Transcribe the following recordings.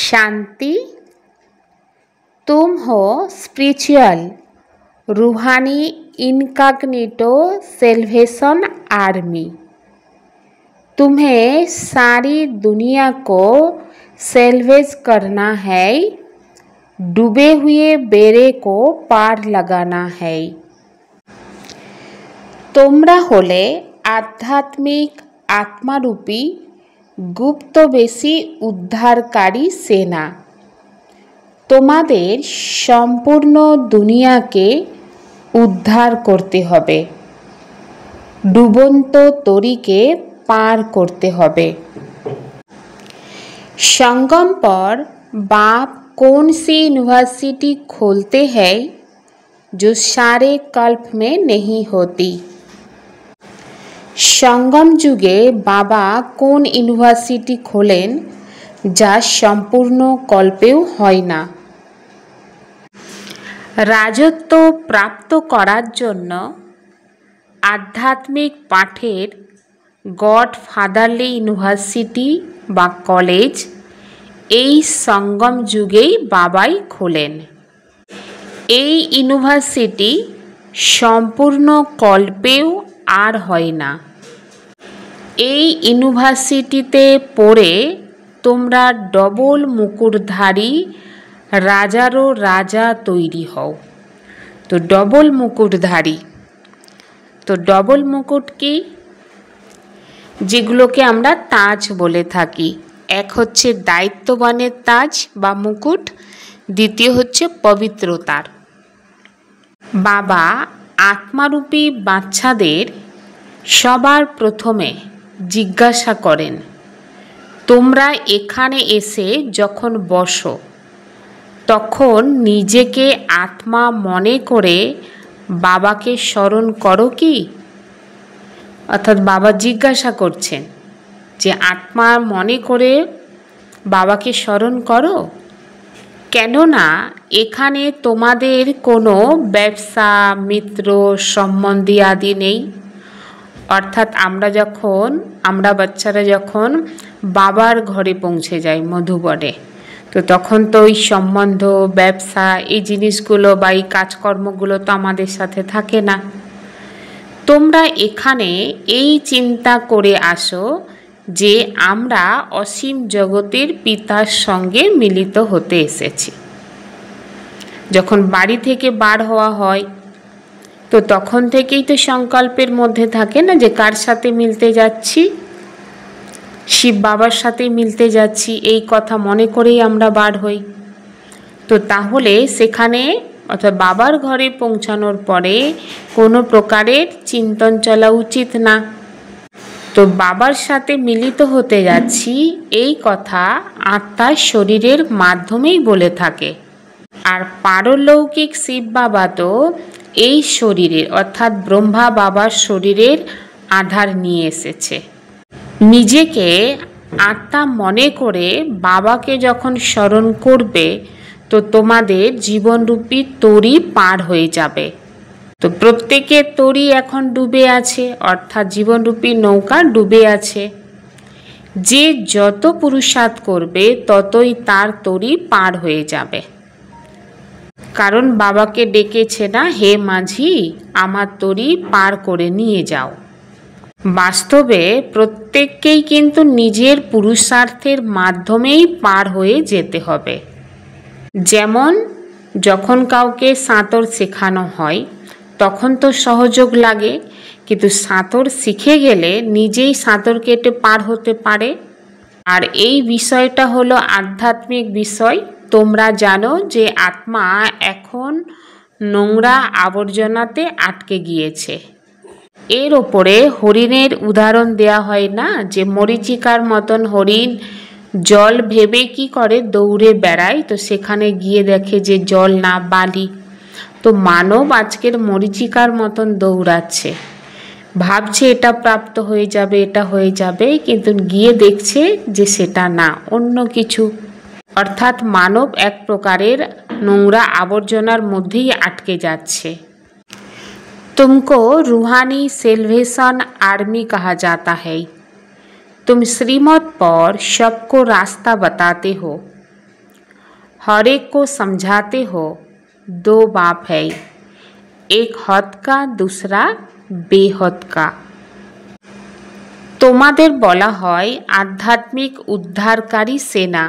शांति। तुम हो स्पिरिचुअल रूहानी इनकॉग्निटो सेल्वेशन आर्मी। तुम्हें सारी दुनिया को सेल्वेज करना है, डूबे हुए बेड़े को पार लगाना है। তোমরা হলে আধ্যাত্মিক আত্মারূপী গুপ্তবেশী উদ্ধারকারী সেনা। তোমাদের সম্পূর্ণ দুনিয়াকে উদ্ধার করতে হবে, ডুবন্ত তরীকে पार करते হবে। संगम पर बाप कौन सी यूनिवर्सिटी खोलते हैं जो सारे कल्प में नहीं होती। संगम जुगे बाबा कौन यूनिवर्सिटी खोलें जा सम्पूर्ण कल्पेও হয় না। রাজত্ব প্রাপ্ত করার জন্য আধ্যাত্মিক পাঠের গড ফাদারলি ইউনিভার্সিটি বা কলেজ এই সঙ্গম যুগেই বাবাই খোলেন। এই ইউনিভার্সিটি সম্পূর্ণ কল্পেও আর হয় না। এই ইউনিভার্সিটিতে পড়ে তোমরা ডবল মুকুটধারী রাজারও রাজা তৈরি হও। তো ডবল মুকুটধারী, তো ডবল মুকুট কি? যেগুলোকে আমরা তাজ বলে থাকি। এক হচ্ছে দায়িত্ববানের তাজ বা মুকুট, দ্বিতীয় হচ্ছে পবিত্রতার। বাবা আত্মারূপী বাচ্চাদের সবার প্রথমে জিজ্ঞাসা করেন, তোমরা এখানে এসে যখন বসো তখন নিজেকে আত্মা মনে করে বাবাকে স্মরণ করো কি? অর্থাৎ বাবা জিজ্ঞাসা করছেন যে আত্মা মনে করে বাবাকে স্মরণ করো। কেননা এখানে তোমাদের কোনো ব্যবসা, মিত্র, সম্বন্ধী আদি নেই। অর্থাৎ আমরা বাচ্চারা যখন বাবার ঘরে পৌঁছে যাই মধুবনে, তো তখন তো ওই সম্বন্ধ, ব্যবসা, এই জিনিসগুলো বা এই কাজকর্মগুলো তো আমাদের সাথে থাকে না। তোমরা এখানে এই চিন্তা করে আসো যে আমরা অসীম জগতের পিতার সঙ্গে মিলিত হতে এসেছি। যখন বাড়ি থেকে বার হওয়া হয় তো তখন থেকেই তো সংকল্পের মধ্যে থাকে না যে কার সাথে মিলতে যাচ্ছি, শিব বাবার সাথে মিলতে যাচ্ছি, এই কথা মনে করেই আমরা বার হই। তো তাহলে সেখানে অর্থাৎ বাবার ঘরে পৌঁছানোর পরে কোনো প্রকারের চিন্তন চলা উচিত না। তো বাবার সাথে মিলিত হতে যাচ্ছি এই কথা আত্মার শরীরের মাধ্যমেই বলে থাকে। আর পারলৌকিক শিব বাবা তো এই শরীরের অর্থাৎ ব্রহ্মা বাবার শরীরের আধার নিয়ে এসেছে। নিজেকে আত্মা মনে করে বাবাকে যখন স্মরণ করবে তো তোমাদের জীবনরূপী তরী পার হয়ে যাবে। তো প্রত্যেকের তরী এখন ডুবে আছে, অর্থাৎ জীবনরূপী নৌকা ডুবে আছে। যে যত পুরুষার্থ করবে ততই তার তরী পার হয়ে যাবে। কারণ বাবাকে ডেকেছে না, হে মাঝি আমার তরী পার করে নিয়ে যাও। বাস্তবে প্রত্যেককেই কিন্তু নিজের পুরুষার্থের মাধ্যমেই পার হয়ে যেতে হবে। যেমন যখন কাউকে সাঁতর শেখানো হয় তখন তো সহযোগ লাগে, কিন্তু সাঁতর শিখে গেলে নিজেই সাঁতর কেটে পার হতে পারে। আর এই বিষয়টা হলো আধ্যাত্মিক বিষয়। তোমরা জানো যে আত্মা এখন নোংরা আবর্জনাতে আটকে গিয়েছে। এর ওপরে হরিণের উদাহরণ দেয়া হয় না, যে মরীচিকার মতন হরিণ জল ভেবে কি করে দৌড়ে বেড়ায়, তো সেখানে গিয়ে দেখে যে জল না, বালি। তো মানব আজকের মরীচিকার মতন দৌড়াচ্ছে, ভাবছে এটা প্রাপ্ত হয়ে যাবে, এটা হয়ে যাবে, কিন্তু গিয়ে দেখছে যে সেটা না, অন্য কিছু। অর্থাৎ মানব এক প্রকারের নোংরা আবর্জনার মধ্যেই আটকে যাচ্ছে। तुमको रूहानी सेल्वेशन आर्मी कहा जाता है। तुम श्रीमत पर सबको रास्ता बताते हो। हर एक को समझाते हो, दो बाप है, एक हद का दूसरा बेहद का। তোমাদের বলা হয় আধ্যাত্মিক উদ্ধারকারী সেনা।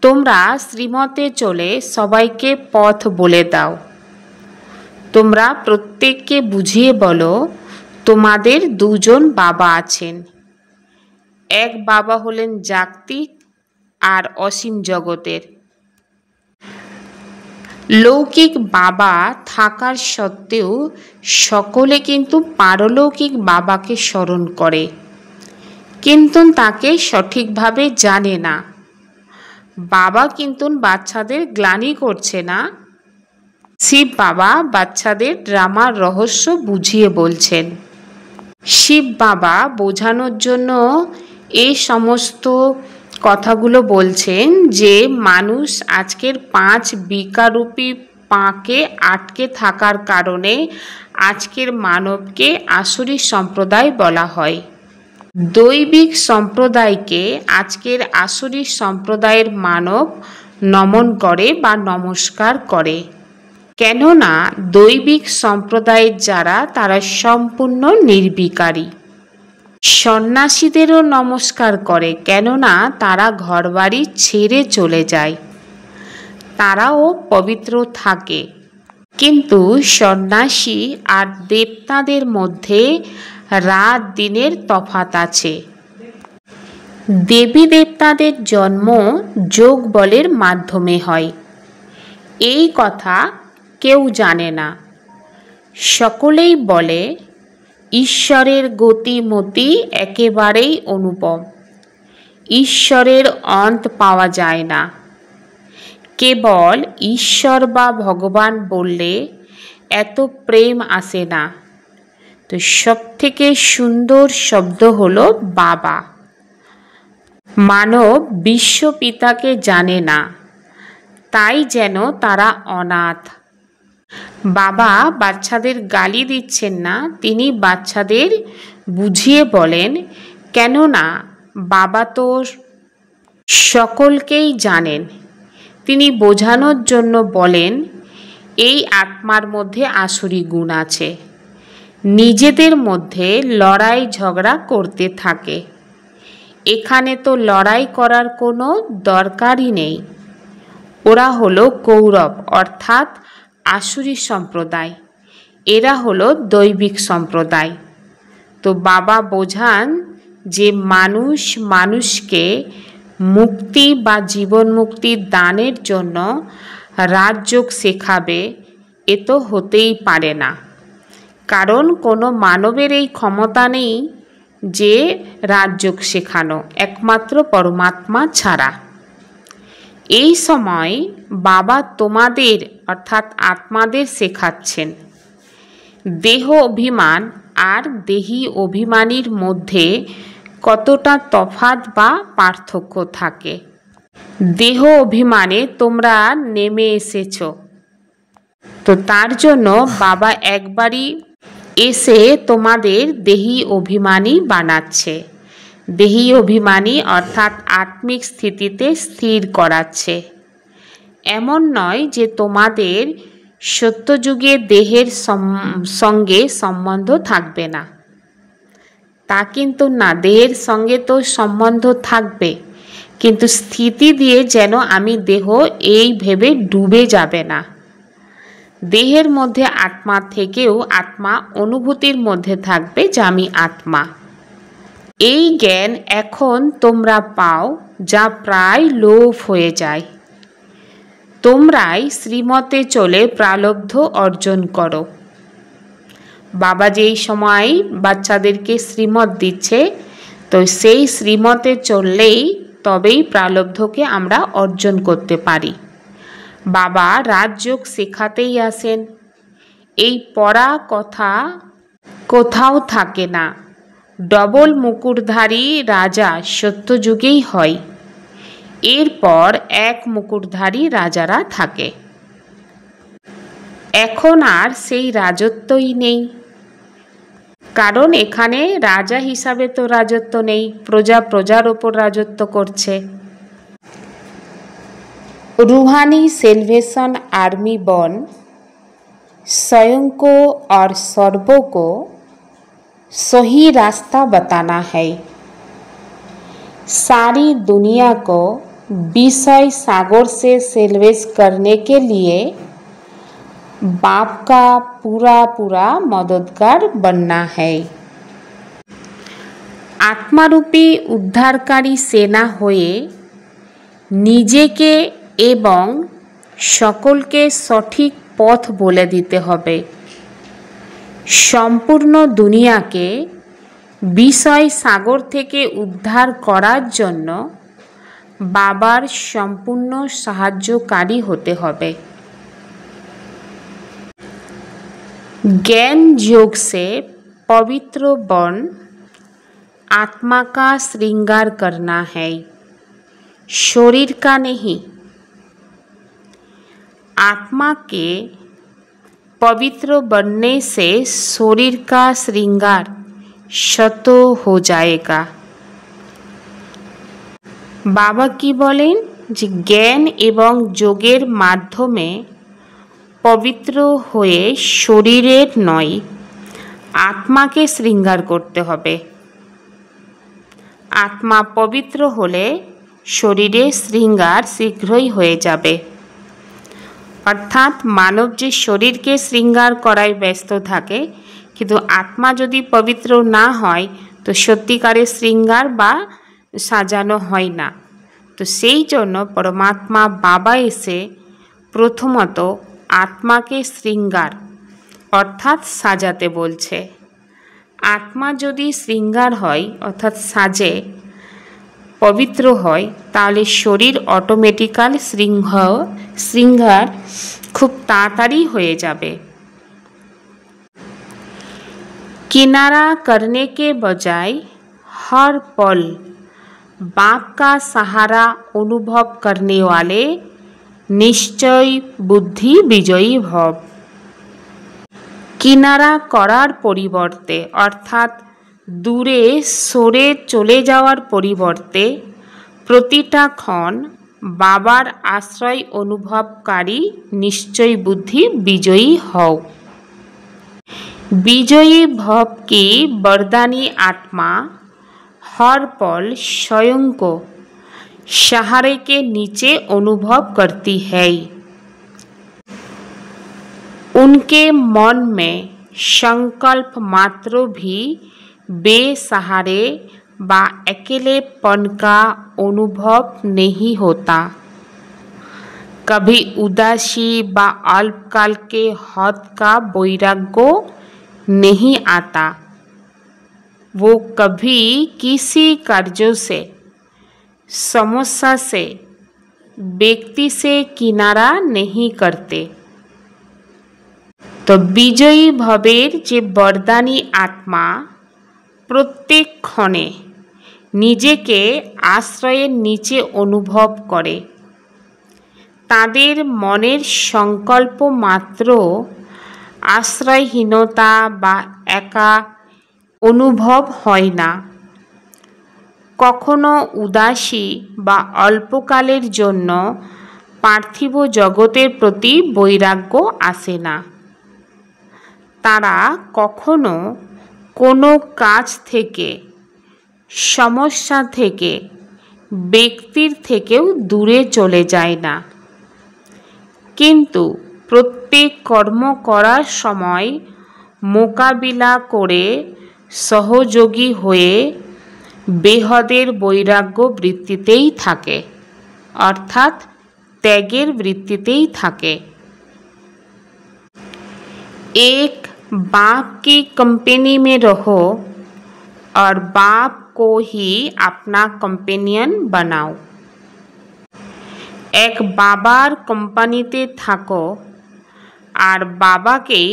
তোমরা শ্রীমতে চলে সবাইকে পথ বলে দাও। তোমরা প্রত্যেককে বুঝিয়ে বলো তোমাদের দুজন বাবা আছেন। এক বাবা হলেন জাগতিক আর অসীম জগতের। লৌকিক বাবা থাকার সত্ত্বেও সকলে কিন্তু পারলৌকিক বাবাকে স্মরণ করে, কিন্তু তাকে সঠিকভাবে জানে না। বাবা কিন্তু বাচ্চাদের গ্লানি করছে না, শিব বাবা বাচ্চাদের ড্রামার রহস্য বুঝিয়ে বলছেন। শিব বাবা বোঝানোর জন্য এই সমস্ত কথাগুলো বলছেন যে মানুষ আজকের 5 বিকারূপী পাকে আটকে থাকার কারণে আজকের মানবকে আসুরি সম্প্রদায় বলা হয়। দৈবিক সম্প্রদায়কে আজকের আসুরি সম্প্রদায়ের মানব নমন করে বা নমস্কার করে, কেননা দৈবিক সম্প্রদায়ের যারা তারা সম্পূর্ণ নির্বিকারী। সন্ন্যাসীদেরও নমস্কার করে, কেননা তারা ঘরবাড়ি ছেড়ে চলে যায়, তারাও পবিত্র থাকে। কিন্তু সন্ন্যাসী আর দেবতাদের মধ্যে রাত দিনের তফাৎ আছে। দেবী দেবতাদের জন্ম যোগ বলের মাধ্যমে হয়, এই কথা কেউ জানে না। সকলেই বলে ঈশ্বরের গতিমতি একেবারেই অনুপম, ঈশ্বরের অন্ত পাওয়া যায় না। কেবল ঈশ্বর বা ভগবান বললে এত প্রেম আসে না। তো সবথেকে সুন্দর শব্দ হলো বাবা। মানব বিশ্বপিতাকে জানে না, তাই যেন তারা অনাথ। বাবা বাচ্চাদের গালি দিচ্ছেন না, তিনি বাচ্চাদের বুঝিয়ে বলেন, কেননা বাবা তো সকলকেই জানেন। তিনি বোঝানোর জন্য বলেন এই আত্মার মধ্যে আসুরি গুণ আছে, নিজেদের মধ্যে লড়াই ঝগড়া করতে থাকে। এখানে তো লড়াই করার কোনো দরকারই নেই। ওরা হলো কৌরব অর্থাৎ আসুরি সম্প্রদায়, এরা হলো দৈবিক সম্প্রদায়। তো বাবা বোঝান যে মানুষ মানুষকে মুক্তি বা জীবন মুক্তির দানের জন্য রাজযোগ শেখাবে, এ তো হতেই পারে না। কারণ কোনো মানবের এই ক্ষমতা নেই যে রাজযোগ শেখানো, একমাত্র পরমাত্মা ছাড়া। এই সময় বাবা তোমাদের অর্থাৎ আত্মাদের শেখাচ্ছেন দেহ অভিমান আর দেহী অভিমানীর মধ্যে কতটা তফাৎ বা পার্থক্য থাকে। দেহ অভিমানে তোমরা নেমে এসেছ, তো তার জন্য বাবা একবারই এসে তোমাদের দেহী অভিমানী বানাচ্ছে। দেহী অভিমানী অর্থাৎ আত্মিক স্থিতিতে স্থির করাচ্ছে। এমন নয় যে তোমাদের সত্যযুগে দেহের সঙ্গে সম্বন্ধ থাকবে না, তা কিন্তু না। দেহের সঙ্গে তো সম্বন্ধ থাকবে, কিন্তু স্থিতি দিয়ে যেন আমি দেহ এই ভেবে ডুবে যাবে না। দেহের মধ্যে আত্মা থেকেও আত্মা অনুভূতির মধ্যে থাকবে যে আমি আত্মা। এই জ্ঞান এখন তোমরা পাও, যা প্রায় লোপ হয়ে যায়। তোমরাই শ্রীমতে চলে প্রারব্ধ অর্জন করো। বাবা যেই সময় বাচ্চাদেরকে শ্রীমত দিচ্ছে, তো সেই শ্রীমতে চললেই তবেই প্রারব্ধকে আমরা অর্জন করতে পারি। বাবা রাজযোগ শেখাতেই আসেন। এই পড়া কথা কোথাও থাকে না। ডবল মুকুটধারী রাজা সত্যযুগেই হয়, এরপর এক মুকুটধারী রাজারা থাকে। এখন আর সেই রাজত্বই নেই, কারণ এখানে রাজা হিসাবে তো রাজত্ব নেই, প্রজা প্রজার ওপর রাজত্ব করছে। रूहानी सेल्वेशन आर्मी बन स्वयं को और सर्वों को सही रास्ता बताना है। सारी दुनिया को विषय सागर से सेल्वेश करने के लिए बाप का पूरा मददगार बनना है। आत्मारूपी उद्धारकारी सेना हुए निजेके एवं सकलके सठिक पथ बोले दीते हबे। सम्पूर्ण दुनिया के विषय सागर थेके उद्धार करार जन्य बाबार सम्पूर्ण साहाय्यकारी होते हबे। ज्ञान योग से पवित्र बन आत्मा का श्रृंगार करना है, शरीर का नहीं। आत्मा के पवित्र बनने से शरीर का श्रृंगार शतो हो जाएगा। बाबा की बोलें जे ज्ञान एवं योगेर माध्यमे पवित्र हुए शरीरेर नय आत्मा के श्रृंगार करते हबे। आत्मा पवित्र होले शरीरे श्रृंगार शीघ्रई हुए जाबे। अर्थात मानव जे शरीर के श्रृंगार कराय व्यस्त थाके किन्तु आत्मा यदि पवित्र ना हय तो सत्यिकारे श्रृंगार बा साजानो हय ना। तो सेई जन्य परमात्मा बाबा एसे प्रथमत आत्मा के श्रृंगार अर्थात साजाते बोलछे। आत्मा यदि श्रृंगार हय अर्थात साजे पवित्र हय ताहले शरीर अटोमेटिकल श्रृंगार खूब ताड़ाताड़ी होए जाबे। किनारा करने के बजाय हर पल बाप का सहारा अनुभव करने वाले निश्चय बुद्धि विजयी भव। किनारा करार परिवर्ते अर्थात दूरे सरे चले जावार परिवर्ते प्रतिटा क्षण बाबार आश्रय अनुभवकारी निश्चय बुद्धि विजयी हओ। विजयी भव की वरदानी आत्मा हर पल स्वयं को सहारे के नीचे अनुभव करती है। उनके मन में संकल्प मात्र भी बेसहारे बा अकेलेपन का अनुभव नहीं होता। कभी उदासी बा अल्पकाल के हद का वैराग्य नहीं आता। वो कभी किसी कार्यों से समस्या से व्यक्ति से किनारा नहीं करते। तो विजयी भवेर जे वरदानी आत्मा प्रत्येक क्षणे निजेके आश्रयेर नीचे अनुभव करे। तादेर मनेर संकल्प मात्र आश्रयहीनता बा एका अनुभव हय ना। कखनो उदासी बा अल्पकालेर जन्य पार्थिव जगतेर प्रति वैराग्य आसे ना। तारा कखनो कोनो काज थेके समस्या थेके व्यक्तिर थेकेও दूरे चले जाए ना। किन्तु प्रत्येक कर्म करार समय मोकाबिला करे सहयोगी हुए बेहदेर वैराग्य वृत्तितेई थाके अर्थात त्यागेर वृत्तितेई थाके। एक बाप की कंपनी में रहो और बाप को ही अपना कंपेनियन बनाओ। एक बाबार कोम्पानीते थाको और बाबा के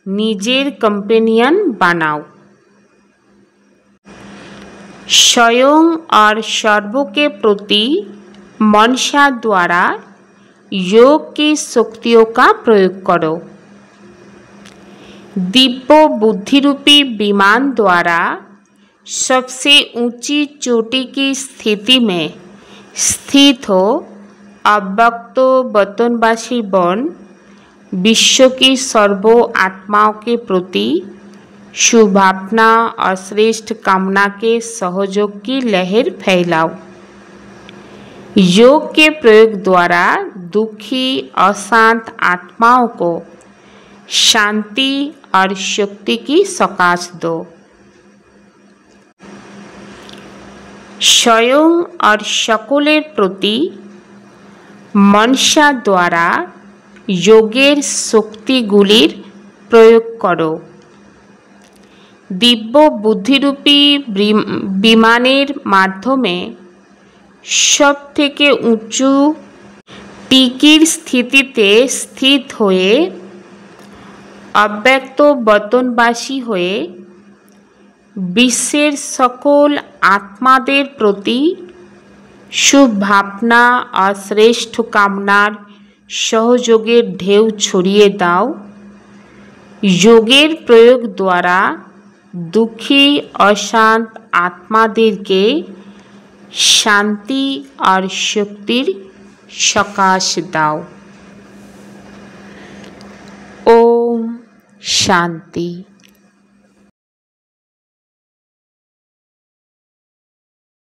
निजेर कंपेनियन बनाओ। स्वयं और सर्व के प्रति मनसा द्वारा योग की शक्तियों का प्रयोग करो। दिव्य बुद्धिरूपी विमान द्वारा सबसे ऊंची चोटी की स्थिति में स्थित हो अव्यक्त बतनवासी बन विश्व की सर्व आत्माओं के प्रति शुभावना और श्रेष्ठ कामना के सहयोग की लहर फैलाओ। योग के प्रयोग द्वारा दुखी अशांत आत्माओं को शांति और शक्ति की सकाश दो। स्वयं और सकलेर प्रति मनसा द्वारा योगेर शक्तिगुलिर प्रयोग करो। दिव्य बुद्धिरूपी विमानेर माध्यमे सब थेके उंचू टिकिर स्थितिते स्थित हुए अव्यक्त बतनवासी हुए विश्वेर सकल आत्मादेर प्रति शुभ भावना और श्रेष्ठ कामनार सहयोगेर ढेउ छड़िए दाओ। योगेर प्रयोग द्वारा दुखी अशांत आत्मादेरके शांति और शक्तिर सकाश दाओ। ओम शांति।